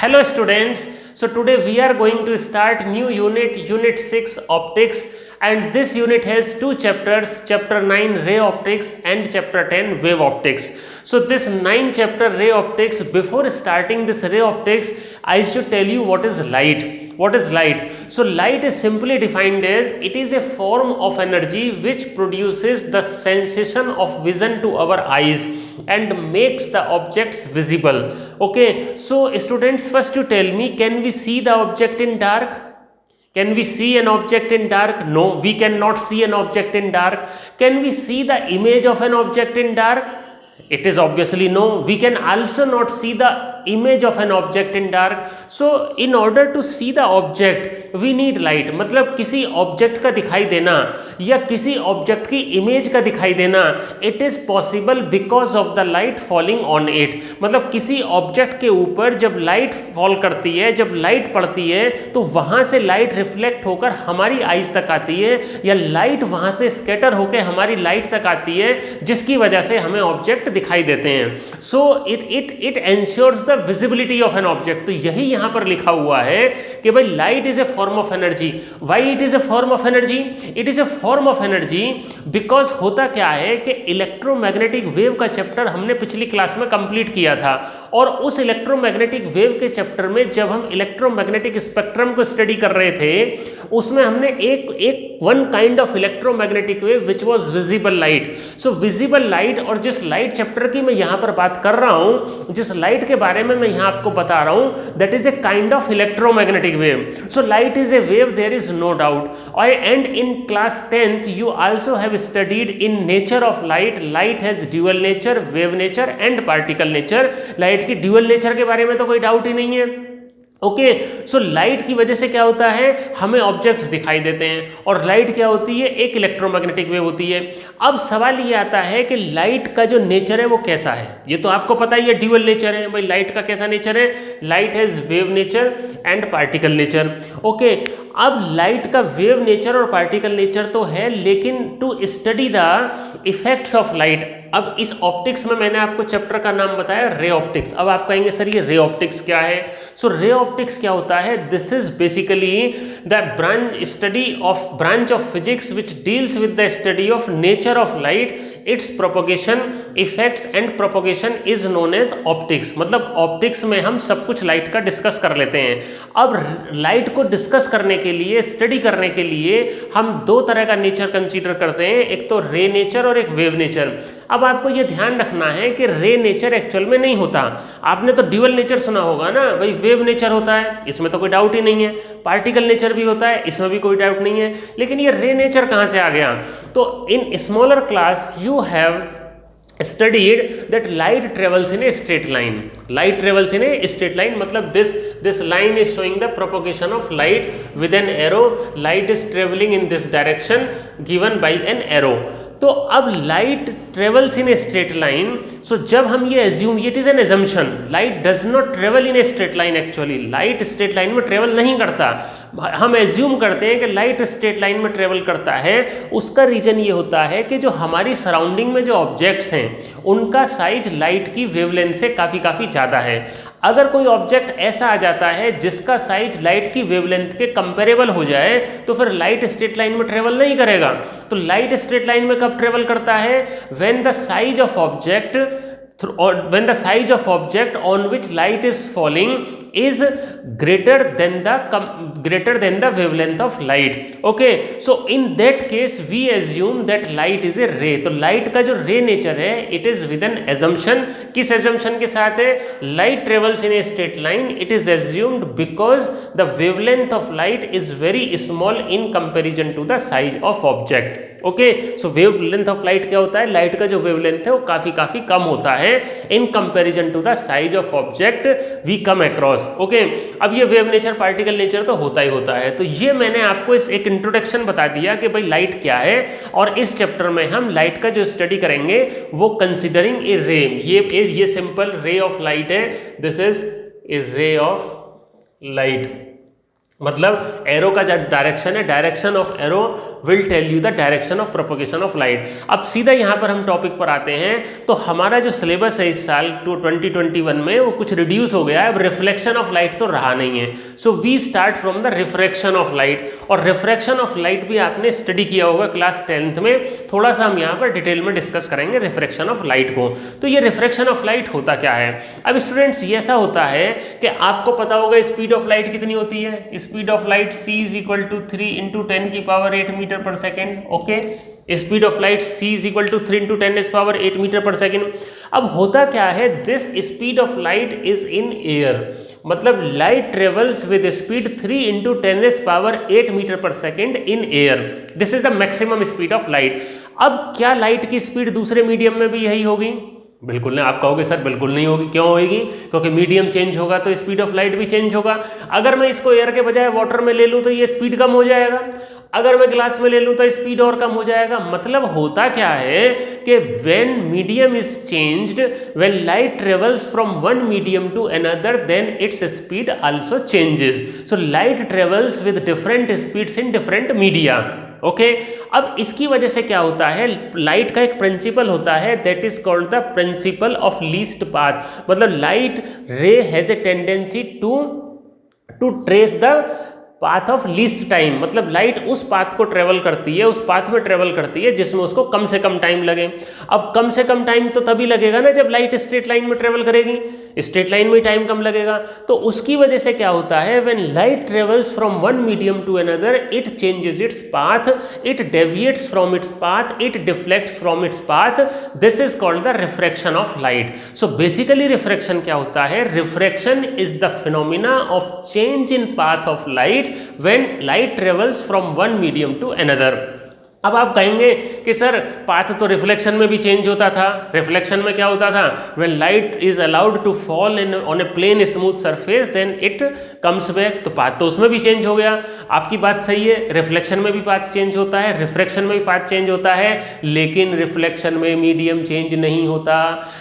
Hello students, so today we are going to start new unit 6 optics, and this unit has two chapters, chapter 9 ray optics and chapter 10 wave optics. So this 9 chapter ray optics, before starting this ray optics I should tell you what is light. What is light? So light is simply defined as it is a form of energy which produces the sensation of vision to our eyes and makes the objects visible. Okay, so students, first you tell me, can we see the object in dark? Can we see an object in dark? No, we cannot see an object in dark. Can we see the image of an object in dark? It is obviously no. We can also not see the image of an object in dark. So in order to see the object we need light. मतलब किसी object का दिखाई देना या किसी object की image का दिखाई देना, it is possible because of the light falling on it. मतलब किसी ऑब्जेक्ट के ऊपर जब लाइट फॉल करती है, जब लाइट पड़ती है, तो वहां से लाइट रिफ्लेक्ट होकर हमारी आईज तक आती है या लाइट वहां से स्कैटर होकर हमारी लाइट तक आती है, जिसकी वजह से हमें ऑब्जेक्ट दिखाई देते हैं. So it ensures the visibility of an object. तो यही यहां पर लिखा हुआ है कि भाई light is A form of energy. Why it is a form of energy? It is a form of energy because होता क्या है कि इलेक्ट्रोमैग्नेटिक वेव का चैप्टर हमने पिछली क्लास में कंप्लीट किया था, और उस इलेक्ट्रोमैग्नेटिक वेव के चैप्टर में जब हम इलेक्ट्रोमैग्नेटिक स्पेक्ट्रम को स्टडी कर रहे थे, उसमें हमने एक one kind of electromagnetic wave which was visible light. So visible light, और जिस लाइट चैप्टर की मैं यहां पर बात कर रहा हूं, जिस लाइट के बारे में मैं यहां आपको बता रहा हूं, that is a kind of electromagnetic wave. So light is a wave, there is no doubt. And in class 10th you also have studied in nature of light. Light has dual nature, wave nature and particle nature. Light की dual nature के बारे में तो कोई doubt ही नहीं है. Okay, so light की वजह से क्या होता है, हमें ऑब्जेक्ट्स दिखाई देते हैं, और लाइट क्या होती है, एक इलेक्ट्रोमैग्नेटिक वेव होती है. अब सवाल ये आता है कि लाइट का जो नेचर है वो कैसा है. ये तो आपको पता ही है, ड्यूअल नेचर है. भाई लाइट का कैसा नेचर है? Light has wave nature and particle nature. Okay, अब लाइट का वेव नेचर और पार्टिकल नेचर तो है, लेकिन to study the effects of light, अब इस ऑप्टिक्स में मैंने आपको चैप्टर का नाम बताया रे ऑप्टिक्स. अब आप कहेंगे सर ये रे ऑप्टिक्स क्या है? सो रे ऑप्टिक्स क्या होता है? This is basically the branch of physics which deals with the study of nature of light, its propagation, effects and propagation is known as optics. मतलब ऑप्टिक्स में हम सब कुछ लाइट का डिस्कस कर लेते हैं. अब लाइट को डिस्कस करने के लिए, स्टडी करने के लिए हम दो तरह का नेचर कंसीडर करते हैं, एक तो रे नेचर और एक वेव नेचर. अब आपको यह ध्यान रखना है कि रे नेचर एक्चुअल में नहीं होता. आपने तो ड्यूअल नेचर सुना होगा ना, भाई वेव नेचर होता है, इसमें तो कोई डाउट ही नहीं है. पार्टिकल नेचर भी होता है, इसमें भी कोई डाउट नहीं है. लेकिन ये रे नेचर कहाँ से आ गया? तो in smaller class you have studied that light travels in a straight line. Light travels in a straight line, मतलब this line is showing the propagation of light with an arrow. Light is traveling in this direction given by an arrow. तो अब light travels in a straight line. So जब हम ये assume, it is an assumption, light does not travel in a straight line. Actually light straight line में travel नहीं करता. हम assume करते हैं कि लाइट स्ट्रेट लाइन में ट्रेवल करता है. उसका रीजन ये होता है कि जो हमारी सराउंडिंग में जो ऑब्जेक्ट्स हैं उनका साइज लाइट की वेवलेंथ से काफ़ी ज़्यादा है. अगर कोई ऑब्जेक्ट ऐसा आ जाता है जिसका साइज लाइट की वेवलेंथ के कंपेरेबल हो जाए, तो फिर लाइट स्ट्रेट लाइन में ट्रेवल नहीं करेगा. तो लाइट स्ट्रेट लाइन में कब ट्रेवल करता है? When the size of object on which light is falling is greater than the wavelength of light. Okay, so in that case we assume that light is a ray. तो light का जो ray nature है, it is with an assumption. किस assumption के साथ है? Light travels in a straight line. It is assumed because the wavelength of light is very small in comparison to the size of object. Okay, so wave length of light क्या होता है? Light का जो wave length है वो काफ़ी कम होता है in comparison to the size of object we come across. Okay, अब ये वेव नेचर, पार्टिकल नेचर तो होता ही होता है. तो ये मैंने आपको इस एक इंट्रोडक्शन बता दिया कि भाई लाइट क्या है, और इस चैप्टर में हम लाइट का जो स्टडी करेंगे वो कंसिडरिंग ए रे. ये सिंपल रे ऑफ लाइट है. This is a ray of light. मतलब एरो का जो डायरेक्शन है, direction of arrow will tell you the direction of propagation of light. अब सीधा यहाँ पर हम टॉपिक पर आते हैं। तो हमारा जो सिलेबस है इस साल 2021 में वो कुछ रिड्यूस हो गया है। अब रिफ्लेक्शन ऑफ लाइट तो रहा नहीं है। So we start from the refraction of light. और रिफ्रैक्शन ऑफ लाइट भी आपने स्टडी किया होगा क्लास 10th में। थोड़ा सा हम यहाँ पर डिटेल में डिस्कस करेंगे रिफ्रैक्शन ऑफ लाइट को। तो ये रिफ्रैक्शन ऑफ लाइट होता क्या है? अब स्टूडेंट्स ये ऐसा होता है कि आपको पता होगा स्पीड ऑफ लाइट कितनी होती है। Speed of light c is equal to 3 into 10 की power 8 metre per second. Okay, speed of light c is equal to 3 into 10 power 8 metre per second. अब होता क्या है, this speed of light is in air, मतलब light travels with speed 3 into 10 power 8 metre per second in air. This is the maximum speed of light. अब क्या light की speed दूसरे medium में भी यही होगी? बिल्कुल नहीं। आप कहोगे सर बिल्कुल नहीं होगी, क्यों होगी? क्योंकि मीडियम चेंज होगा तो स्पीड ऑफ लाइट भी चेंज होगा। अगर मैं इसको एयर के बजाय वाटर में ले लूँ तो ये स्पीड कम हो जाएगा, अगर मैं ग्लास में ले लूँ तो स्पीड और कम हो जाएगा। मतलब होता क्या है कि when medium is changed, when light travels from one medium to another, then its speed also changes. So light travels with different speeds in different media. Okay, अब इसकी वजह से क्या होता है, लाइट का एक प्रिंसिपल होता है that is called the principle of least path. मतलब light ray has a tendency to trace the path of least time. मतलब लाइट उस पाथ को ट्रेवल करती है, उस पाथ में ट्रेवल करती है जिसमें उसको कम से कम टाइम लगे। अब कम से कम टाइम तो तभी लगेगा ना जब लाइट स्ट्रेट लाइन में ट्रेवल करेगी, स्ट्रेट लाइन में टाइम कम लगेगा। तो उसकी वजह से क्या होता है, when light travels from one medium to another, it changes its path, it deviates from its path, it deflects from its path. This is called the refraction of light. So basically refraction क्या होता है? Refraction is the phenomena of change in path of light when light travels from one medium to another। अब आप कहेंगे कि sir path तो reflection में भी चेंज होता था। रिफ्लेक्शन में क्या होता था, when light is allowed to fall in on a plane smooth surface then it comes back, तो पाथ तो उसमें भी चेंज हो गया। आपकी बात सही है, रिफ्लेक्शन में भी पाथ चेंज होता है, रिफ्रैक्शन में भी पाथ चेंज होता है, लेकिन रिफ्लेक्शन में मीडियम चेंज नहीं होता,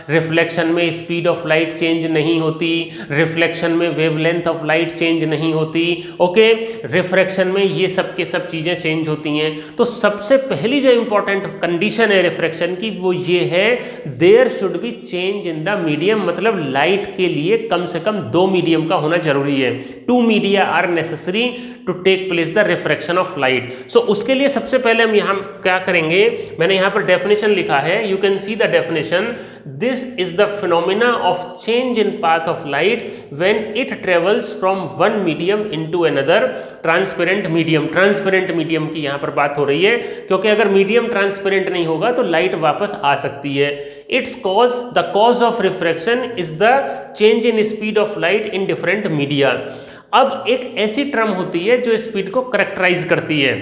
रिफ्लेक्शन में स्पीड ऑफ लाइट चेंज नहीं होती, रिफ्लेक्शन में वेवलेंथ ऑफ लाइट चेंज नहीं होती। ओके, रिफ्रैक्शन में ये सब के सब चीज़ें चेंज होती हैं। तो सबसे पहली जो इंपॉर्टेंट कंडीशन है रिफ्रैक्शन की वो ये है, there should be change in the medium. मतलब लाइट के लिए कम से कम 2 मीडियम का होना जरूरी है। 2 media are necessary to take place the refraction of light. So उसके लिए सबसे पहले हम यहाँ क्या करेंगे, मैंने यहाँ पर डेफिनेशन लिखा है, you can see the definition. This is the phenomena of change in path of light when it travels from one medium into another transparent medium. Transparent medium की यहाँ पर बात हो रही है, क्योंकि अगर मीडियम ट्रांसपेरेंट नहीं होगा तो लाइट वापस आ सकती है। It's cause, the cause of refraction is the change in speed of light in different media. अब एक ऐसी टर्म होती है जो स्पीड को करेक्टराइज करती है।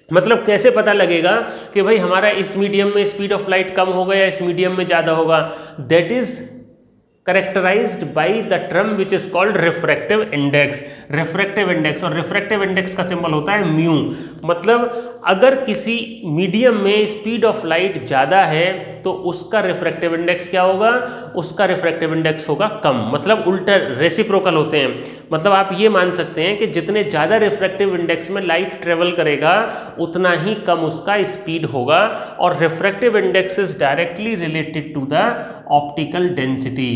मतलब कैसे पता लगेगा कि भाई हमारा इस मीडियम में स्पीड ऑफ लाइट कम होगा या इस मीडियम में ज़्यादा होगा? That is characterized by the term which is called refractive index। refractive index, और refractive index का सिंबल होता है म्यू। मतलब अगर किसी मीडियम में स्पीड ऑफ लाइट ज़्यादा है तो उसका रिफ्रैक्टिव इंडेक्स क्या होगा? उसका रिफ्रैक्टिव इंडेक्स होगा कम। मतलब उल्टा रेसिप्रोकल होते हैं। मतलब आप ये मान सकते हैं कि जितने ज़्यादा रिफ्रैक्टिव इंडेक्स में लाइट ट्रेवल करेगा उतना ही कम उसका स्पीड होगा। और refractive index is directly related to the optical density.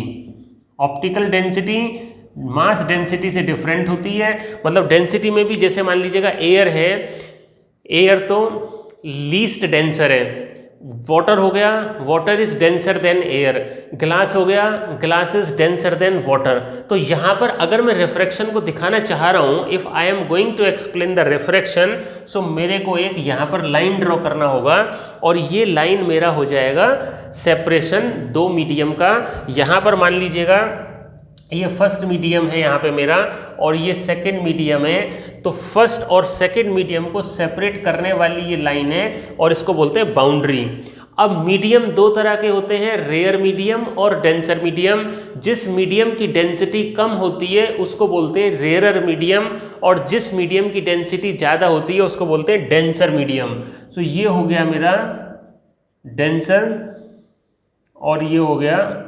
Optical density mass density से डिफरेंट होती है। मतलब डेंसिटी में भी जैसे मान लीजिएगा एयर है, एयर तो लीस्ट डेंसर है। वाटर हो गया, water is denser then air. Glass हो गया, glass is denser then water. तो यहाँ पर अगर मैं रिफ्रैक्शन को दिखाना चाह रहा हूँ, if I am going to explain the refraction, so मेरे को एक यहाँ पर लाइन ड्रॉ करना होगा और ये लाइन मेरा हो जाएगा सेपरेशन 2 मीडियम का। यहाँ पर मान लीजिएगा ये फर्स्ट मीडियम है यहाँ पे मेरा और ये सेकंड मीडियम है। तो फर्स्ट और सेकंड मीडियम को सेपरेट करने वाली ये लाइन है और इसको बोलते हैं बाउंड्री। अब मीडियम 2 तरह के होते हैं, रेयर मीडियम और डेंसर मीडियम। जिस मीडियम की डेंसिटी कम होती है उसको बोलते हैं रेयरर मीडियम, और जिस मीडियम की डेंसिटी ज़्यादा होती है उसको बोलते हैं डेंसर मीडियम। सो ये हो गया मेरा डेंसर और ये हो गया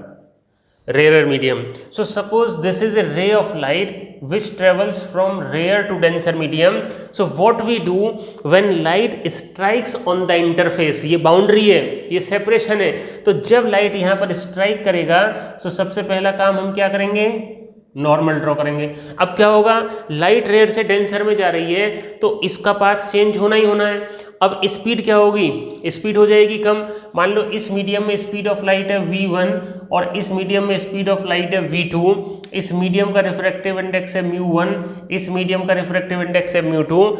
rare medium. So suppose this is a ray of light, which travels from rare to denser medium. So what we do when light strikes on the interface, ये बाउंड्री है, ये सेपरेशन है, तो जब लाइट यहाँ पर स्ट्राइक करेगा तो सबसे पहला काम हम क्या करेंगे, नॉर्मल ड्रॉ करेंगे। अब क्या होगा, लाइट रेयर से डेंसर में जा रही है तो इसका पाथ चेंज होना ही होना है। अब स्पीड क्या होगी, स्पीड हो जाएगी कम। मान लो इस मीडियम में स्पीड ऑफ लाइट है v1 और इस मीडियम में स्पीड ऑफ लाइट है v2। इस मीडियम का रिफ्रैक्टिव इंडेक्स है μ1, इस मीडियम का रिफ्रैक्टिव इंडेक्स है μ2।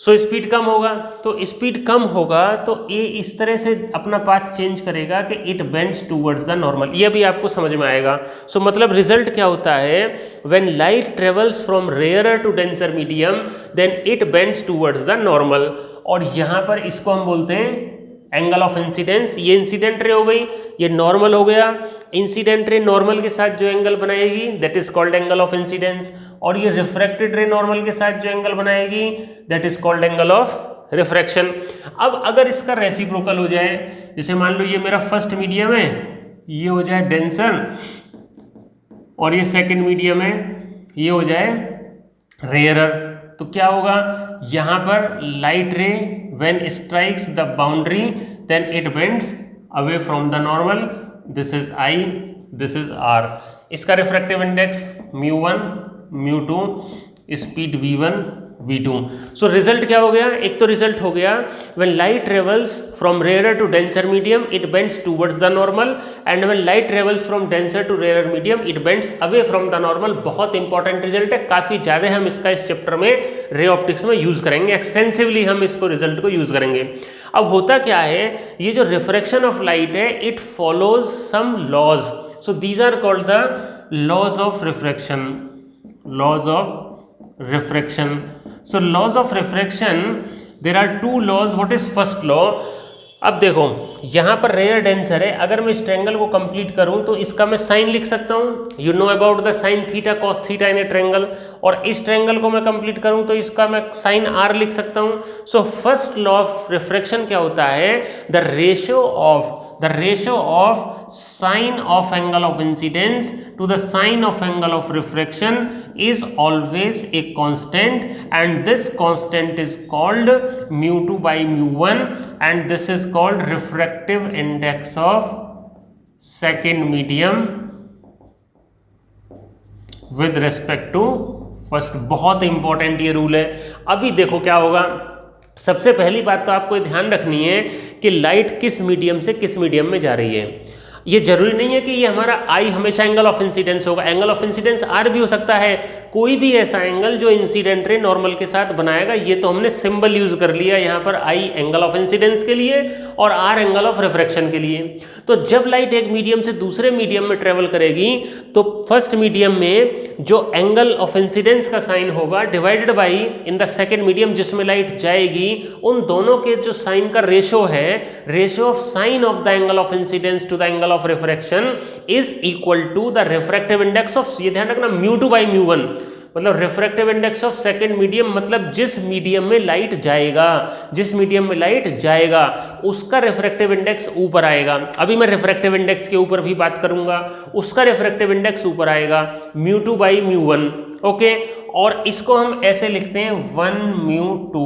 सो स्पीड कम होगा, तो स्पीड कम होगा तो ये इस तरह से अपना पाथ चेंज करेगा कि it bends towards the normal. ये भी आपको समझ में आएगा। सो मतलब रिजल्ट क्या होता है, when light travels from rarer to denser medium then it bends towards the normal. और यहाँ पर इसको हम बोलते हैं एंगल ऑफ इंसिडेंस। ये इंसिडेंट रे हो गई, ये नॉर्मल हो गया। इंसिडेंट रे नॉर्मल के साथ जो एंगल बनाएगी that is called angle of incidence, और ये रिफ्रैक्टेड रे नॉर्मल के साथ जो एंगल बनाएगी that is called angle of refraction. अब अगर इसका रेसिप्रोकल हो जाए, जैसे मान लो ये मेरा फर्स्ट मीडियम है, ये हो जाए डेंसर, और ये सेकंड मीडियम है, ये हो जाए रेयरर, तो क्या होगा, यहाँ पर light ray when strikes the boundary then it bends away from the normal. This is I, this is R। इसका refractive index μ1 μ2, speed v1 v2। So result क्या हो गया, एक तो रिजल्ट हो गया when light travels from rarer to denser medium it bends towards the normal, and when light travels from denser to rarer medium it bends away from the normal. बहुत important result है, काफी ज्यादा हम इसका इस chapter में ray optics में use करेंगे, एक्सटेंसिवली हम इसको रिजल्ट को यूज करेंगे। अब होता क्या है, ये जो रिफ्रैक्शन ऑफ लाइट है it follows some laws, so these are called the laws of refraction, laws of refraction. So laws of refraction, there are two laws. What is first law? अब देखो यहाँ पर रेयर डेंसर है, अगर मैं इस triangle को कंप्लीट करूँ तो इसका मैं साइन लिख सकता हूँ, you know about the sine theta cos theta in A triangle, और इस ट्रायंगल को मैं कंप्लीट करूँ तो इसका मैं साइन आर लिख सकता हूँ। So first law of refraction क्या होता है, the ratio of sine of angle of incidence to the sine of angle of refraction is always a constant, and this constant is called mu2 by mu1, and this is called refractive index of second medium with respect to first। बहुत important ये rule है। अभी देखो क्या होगा, सबसे पहली बात तो आपको ध्यान रखनी है कि लाइट किस मीडियम से किस मीडियम में जा रही है। ये जरूरी नहीं है कि ये हमारा I हमेशा एंगल ऑफ इंसिडेंस होगा, एंगल ऑफ इंसिडेंस R भी हो सकता है, कोई भी ऐसा एंगल जो इंसिडेंट रे नॉर्मल के साथ बनाएगा। ये तो हमने सिंबल यूज कर लिया यहाँ पर, I एंगल ऑफ इंसिडेंस के लिए और R एंगल ऑफ रिफ्रैक्शन के लिए। तो जब लाइट एक मीडियम से दूसरे मीडियम में ट्रेवल करेगी तो फर्स्ट मीडियम में जो एंगल ऑफ इंसिडेंस का साइन होगा divided by in the second medium जिसमें लाइट जाएगी, उन दोनों के जो साइन का रेशो है, ratio of sine of the angle of incidence to the angle of refraction is equal to the refractive index of, ये ध्यान रखना, μ2 by μ1, मतलब refractive index of second medium, मतलब जिस मीडियम में लाइट जाएगा, जिस मीडियम में लाइट जाएगा उसका रिफ्रैक्टिव इंडेक्स ऊपर आएगा। अभी मैं रिफ्रैक्टिव इंडेक्स के ऊपर भी बात करूंगा, उसका रिफ्रैक्टिव इंडेक्स ऊपर आएगा μ2 by μ1। ओके, और इसको हम ऐसे लिखते हैं 1 μ2,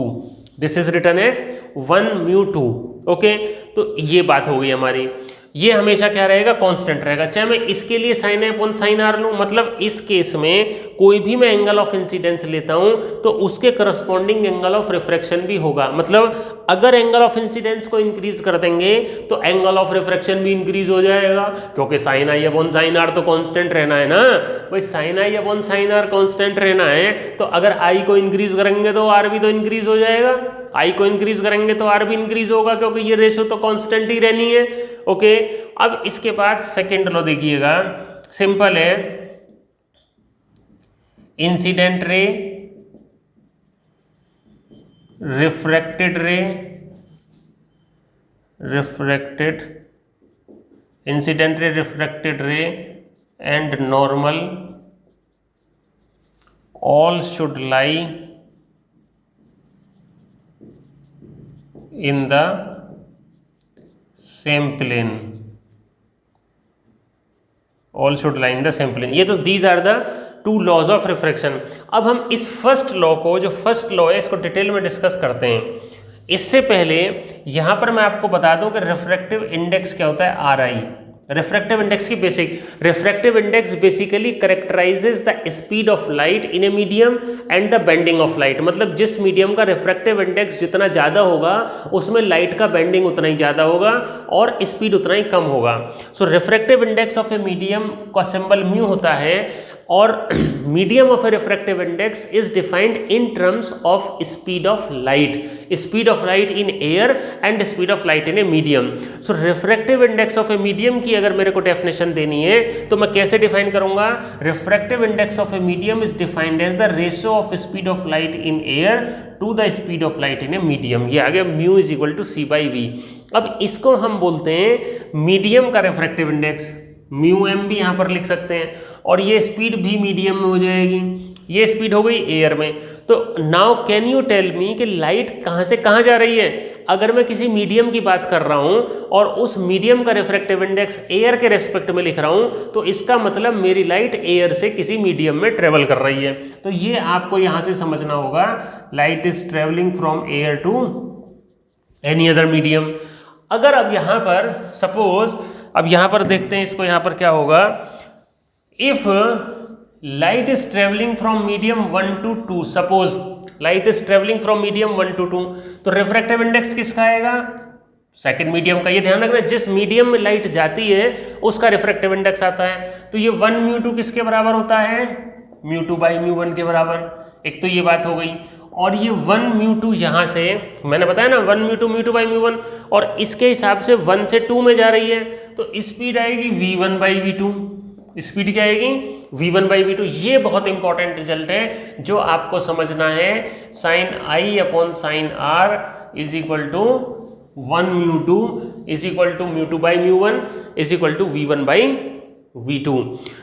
this is written as 1 μ2। Okay, तो ये बात हो गई हमारी। ये हमेशा क्या रहेगा, कांस्टेंट रहेगा, चाहे मैं इसके लिए साइन है अपॉन साइन आर लूँ, मतलब इस केस में कोई भी मैं एंगल ऑफ इंसिडेंस लेता हूँ तो उसके करस्पॉन्डिंग एंगल ऑफ रिफ्रैक्शन भी होगा। मतलब अगर एंगल ऑफ इंसिडेंस को इंक्रीज कर देंगे तो एंगल ऑफ रिफ्रैक्शन भी इंक्रीज हो जाएगा, क्योंकि sine I upon sine R तो कांस्टेंट रहना है ना भाई, sine I upon sine R constant रहना है, तो अगर आई को इंक्रीज करेंगे तो आर भी तो इंक्रीज हो जाएगा, आई को इंक्रीज करेंगे तो आर भी इंक्रीज होगा, क्योंकि ये रेशो तो कांस्टेंट ही रहनी है। ओके, अब इसके बाद सेकेंड लॉ देखिएगा, सिंपल है, इंसिडेंट रे, रिफ्रैक्टेड रे, रिफ्रैक्टेड, इंसिडेंट रे, रिफ्रैक्टेड रे and normal all should lie in the same plane, all should lie in the same plane। ये तो these are the two laws of refraction. अब हम इस first law को, जो first law है, इसको डिटेल में डिस्कस करते हैं। इससे पहले यहाँ पर मैं आपको बता दूं कि रिफ्रैक्टिव इंडेक्स क्या होता है, आर आई। रिफ्रैक्टिव इंडेक्स की basic, refractive index basically कैरेक्टराइजेज the speed of light in a medium and the bending of light. मतलब जिस मीडियम का रिफ्रैक्टिव इंडेक्स जितना ज़्यादा होगा उसमें लाइट का बेंडिंग उतना ही ज़्यादा होगा और स्पीड उतना ही कम होगा। So refractive index of a medium का सिंबल म्यू होता है और medium of a refractive index is defined in terms of speed of light, speed of light in air and speed of light in a medium. So refractive index of a medium की अगर मेरे को definition देनी है तो मैं कैसे define करूंगा, refractive index of a medium is defined as the ratio of speed of light in air to the speed of light in a medium. ये आ गया mu is equal to C by V. अब इसको हम बोलते हैं medium का refractive index, mu M भी यहाँ पर लिख सकते हैं, और ये स्पीड भी मीडियम में हो जाएगी, ये स्पीड हो गई एयर में। तो now can you tell me कि लाइट कहाँ से कहाँ जा रही है। अगर मैं किसी मीडियम की बात कर रहा हूँ और उस मीडियम का रिफ्रैक्टिव इंडेक्स एयर के रेस्पेक्ट में लिख रहा हूँ तो इसका मतलब मेरी लाइट एयर से किसी मीडियम में ट्रेवल कर रही है। तो ये आपको यहाँ से समझना होगा, light is travelling from air to any other medium. अगर अब यहाँ पर सपोज, अब यहाँ पर देखते हैं इसको, यहाँ पर क्या होगा, if light is travelling from medium 1 to 2, suppose light is travelling from medium 1 to 2, तो रिफ्रैक्टिव इंडेक्स किसका आएगा, सेकंड मीडियम का। ये ध्यान रखना, जिस मीडियम में लाइट जाती है उसका रिफ्रैक्टिव इंडेक्स आता है। तो ये 1 μ2 किसके बराबर होता है, μ2 बाई μ1 के बराबर। एक तो ये बात हो गई, और ये 1 μ2 यहाँ से मैंने बताया ना 1 μ2 बाई μ1, और इसके हिसाब से 1 से 2 में जा रही है तो स्पीड आएगी v1 बाई v2। स्पीड क्या आएगी, v1 बाई v2। ये बहुत इंपॉर्टेंट रिजल्ट है जो आपको समझना है। Sine I upon sine R is equal to 1 μ2 is equal to μ2 by μ1 is equal to v1 by v2.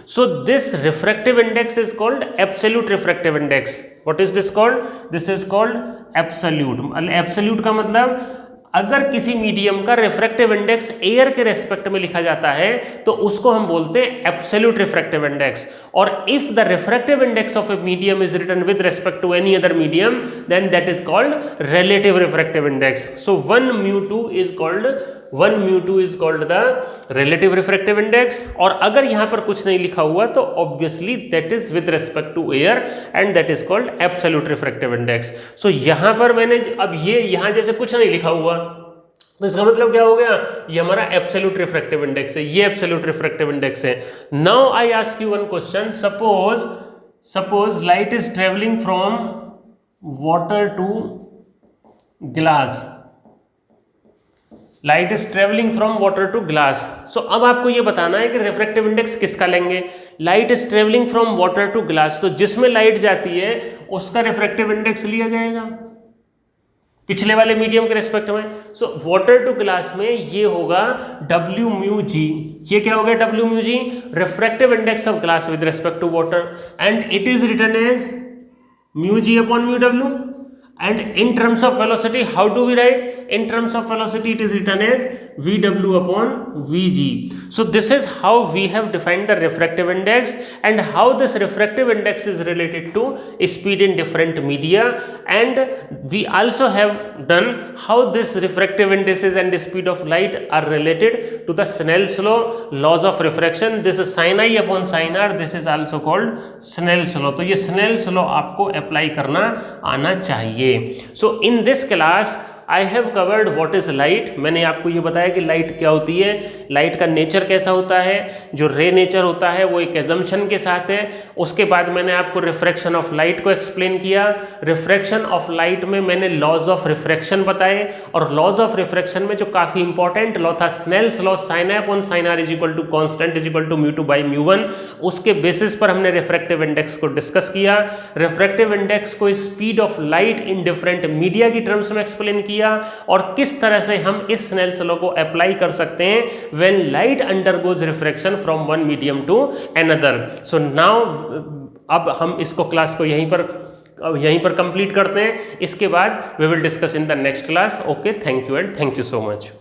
So this refractive index is called absolute refractive index. What is this called? This is called absolute. Absolute का मतलब अगर किसी medium का refractive index air के respect में लिखा जाता है तो उसको हम बोलते हैं एब्सोल्यूट रिफ्रैक्टिव इंडेक्स। और if the refractive index of a medium is written with respect to any other medium then that is called relative refractive index. So 1 μ2 is called the relative refractive index. और अगर यहाँ पर कुछ नहीं लिखा हुआ तो obviously that is with respect to air and that is called absolute refractive index. So यहाँ पर मैंने अब ये यहाँ जैसे कुछ नहीं लिखा हुआ तो इसका मतलब क्या हो गया, ये हमारा एब्सोल्यूट रिफ्रैक्टिव इंडेक्स है, ये एब्सोल्यूट रिफ्रैक्टिव इंडेक्स है। Now I ask you one question, suppose light is travelling from water to glass, light is travelling from water to glass. So अब आपको ये बताना है कि रिफ्रैक्टिव इंडेक्स किसका लेंगे। Light is travelling from water to glass, तो जिसमें लाइट जाती है उसका रिफ्रैक्टिव इंडेक्स लिया जाएगा पिछले वाले मीडियम के रेस्पेक्ट में। सो वाटर टू ग्लास में ये होगा W म्यू जी। ये क्या हो गया W mu G, refractive index of glass with respect to water, and it is written as mu G upon mu W। And in terms of velocity, how do we write? In terms of velocity, it is written as Vw upon Vg. So this is how we have defined the refractive index and how this refractive index is related to speed in different media. And we also have done how this refractive indices and the speed of light are related to the Snell's law, laws of refraction. This is sin I upon sin R. This is also called Snell's law. तो ये Snell's law आपको apply करना आना चाहिए। So in this class I have covered what is light। मैंने आपको ये बताया कि लाइट क्या होती है, लाइट का नेचर कैसा होता है, जो रे नेचर होता है वो एक एजम्पशन के साथ है। उसके बाद मैंने आपको रिफ्रैक्शन ऑफ लाइट को एक्सप्लेन किया। रिफ्रैक्शन ऑफ लाइट में मैंने लॉज ऑफ रिफ्रैक्शन बताए, और लॉज ऑफ रिफ्रैक्शन में जो काफ़ी इंपॉर्टेंट लॉ था Snell's law, sine I upon sine R is equal to constant is equal to μ2 by μ1, उसके बेसिस पर हमने रिफ्रैक्टिव इंडेक्स को डिस्कस किया। रिफ्रैक्टिव इंडेक्स को speed of light in different media की टर्म्स में एक्सप्लेन किया, और किस तरह से हम इस स्नेल्स लॉ को अप्लाई कर सकते हैं when light undergoes refraction from one medium to another. So now अब हम इसको क्लास को यहीं पर कंप्लीट करते हैं। इसके बाद we will discuss in the next class. Okay, thank you and thank you so much.